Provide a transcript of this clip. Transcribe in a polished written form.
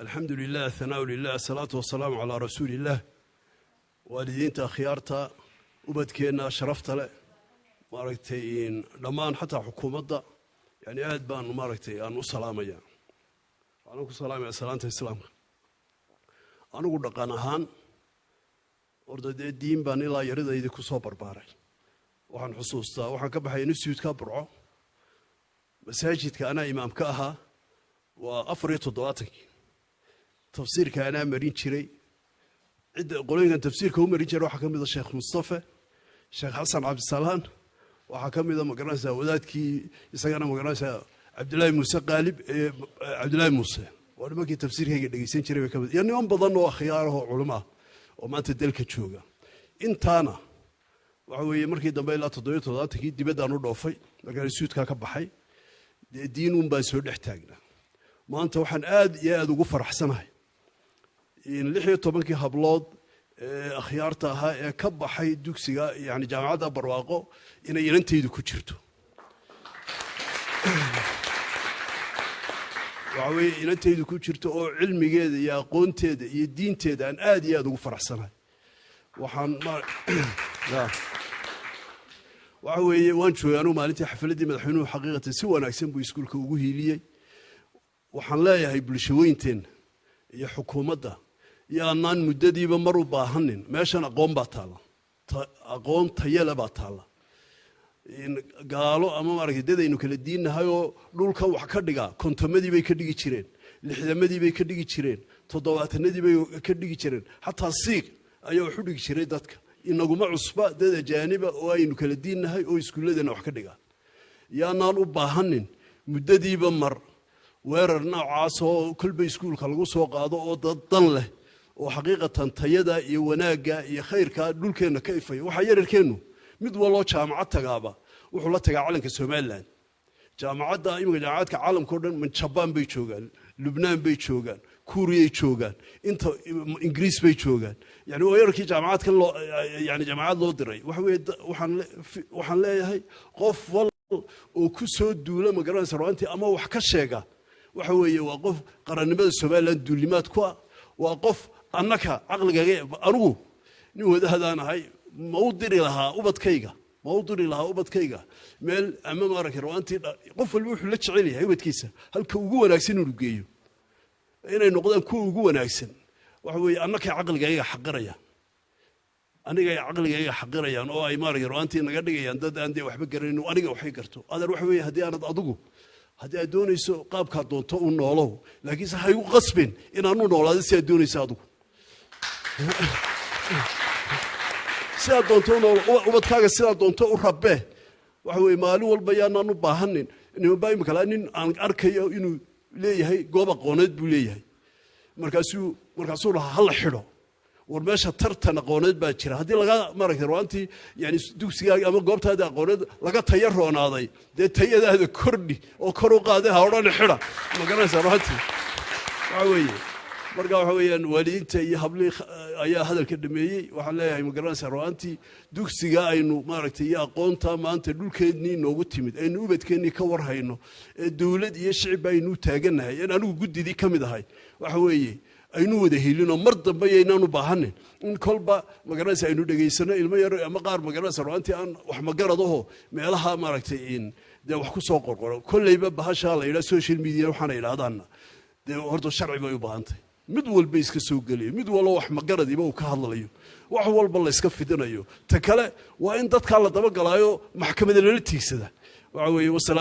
الحمد لله ثناء لله الصلاة والسلام على رسول الله والدينتا خيارتا وبدكينا شرفت له ماركتين لما حتى حكومة يعني أهد بان ماركتي أنا سلامية أنا سلامية سلامة الإسلام أنا أقول لك أنا هان أرد الدين بان لا يريد يدك صبر باري وعن حصوصته وعن كبحي نسيت كبرعه مساجد كأنا إمام كأها وأفريت الضواتك تفسير كأنا مرين شري عند قولين تفسير كهم مرين شري وحكم إذا الشيخ مصطفى الشيخ حسن عبد السلام وحكم إذا مقرنسة وذاتك يسقنا مقرنسة عبد الله موسى قالب عبد الله موسى وأنا ما كي تفسير هيك دقيقتين شري وكم يعني يوم بظنوا خياره علماء وما تدلك تشوجا أنت أنا وعوي مركي دمبي لا تضيط ضواتك دي بدأ نروفي لكن السود كبحي دين باسود احتاجنا ما أنت وحن يا أدو قفر حسنها إن لحية طبعاً كهبلاد أخيارتها كب حي دوكسيا يعني جامعة برواقو إن ينتهي دكتشرته وعوي ينتهي دكتشرته أو علمي جد يا قون تد يا دين تد أن يا أدو قفر حسنها وحن ما لا وعوي وانشو أنا مالتي حفلتي مدحونه حقيقة سوى ناكسن بيسكول كوجهي لي وحن لا يهي بلشوينتين يا حكومة يا نان مددي بمرو باهنين ماشان أقوم بطالة أقوم تيلا بطالة إن قالوا أما مرة كده إنه كل الدين هايو دولكا وحكردقا كنت مدي بيكردقي تشرين لحدا مدي بيكردقي تشرين تضوات الندي بيكردقي تشرين حتى السيق أيوة حدقي تشرين داتك إنه جمع عصبة ده جانبه وإنه كل الدين هاي أو يسكول لنا وحكردقا يا نان باهنين مددي بمر weerarna caasoo kulba iskuulka lagu soo qaado oo dadan leh oo xaqiiqatan tayada iyo wanaaga iyo khayrka dhulkeena ka ifay waxa yararkeenu mid waloo jaamacad tagaaba wuxuu la tagaa calanka Soomaaliland jaamacadda imika jaamacadka caalamka oo dhan min Japan bay joogaan Lubnaan bay joogaan Kuuriya joogaan inta Ingiriis bay joogaan yani weerarkii jaamacadkan loo yani jaamacad loo diray waxaan leeyahay qof wal oo ku soo duula magaranaysa runtii ama wax ka sheega waxa weeye waa qof qarannimada Soomaaliland duulimaad ku ah waa qof annaka aqligaaga anugu nin wadaadanahay ma u diri lahaa ubadkayga meel ama maaragtay runtii qof walba wuxuu la jecel yahay ubadkiisa halka ugu wanaagsan inuu geeyo inay noqdaan kuwa ugu wanaagsan waxa weeye annaka aqligaaga xaqiraya aniga aqligayga xaqirayaan oo ay maaragtay runtii naga dhigayaan dad aan waxba garanayno aniga waxay garto adeer waxa weeye hadii aanad adigu hadii aad doonayso qaabka doonto u noolow laakiin hay u qasbin inaanu noolaado si aad doonayso adigu si aad doonto ubadkaaga si aad doonto u rabbe waxa weeye maalin walba yaanaanu baahanin inuu baayim kala nin aan arkayo inuu leeyahay goob aqooneed buu leeyahay markaasuu hal xidho warmeesha tartan aqooneed baa jira hadii laga maaragtay runtii yani dugsigaaga ama goobtaada aqooneed laga tayaroonaaday de tayadaada kordhi oo kor u qaaday ha oran xira ma garanaysa runtii waxa weeye marka waxa weeyaan walidiinta iyo hablaha ayaa hadalka dhameeyay waxaan leeyahay ma garanaysa runtii dugsiga aynu maaragtay iyo aqoonta maanta dhulkeednii noogu timid aynu ubadkeennii ka warhayno ee dawlad iyo shicib aynu taaganahay in anigu gudidii kamid ahay waxa weeye aynu wada helino mar dambe aynaanu baahanin in kolba magaranaysa aynu dhageysano ilmo yar ama qaar magaranaysa runtii aan wax magaradaho meelaha maaragtay in de wax ku soo qorqoro kullayba bahasha la yiraahdo social media waxaan ilaahdana de horto sharci bay u baahantay mid walba iska soo galiyo mid walba wax magaradiiba uu ka hadlayo wax walba la iska fidinayo ta kale waa in dadka la daba galaayo maxkamadda la tiigsada waxa weeye wasalaam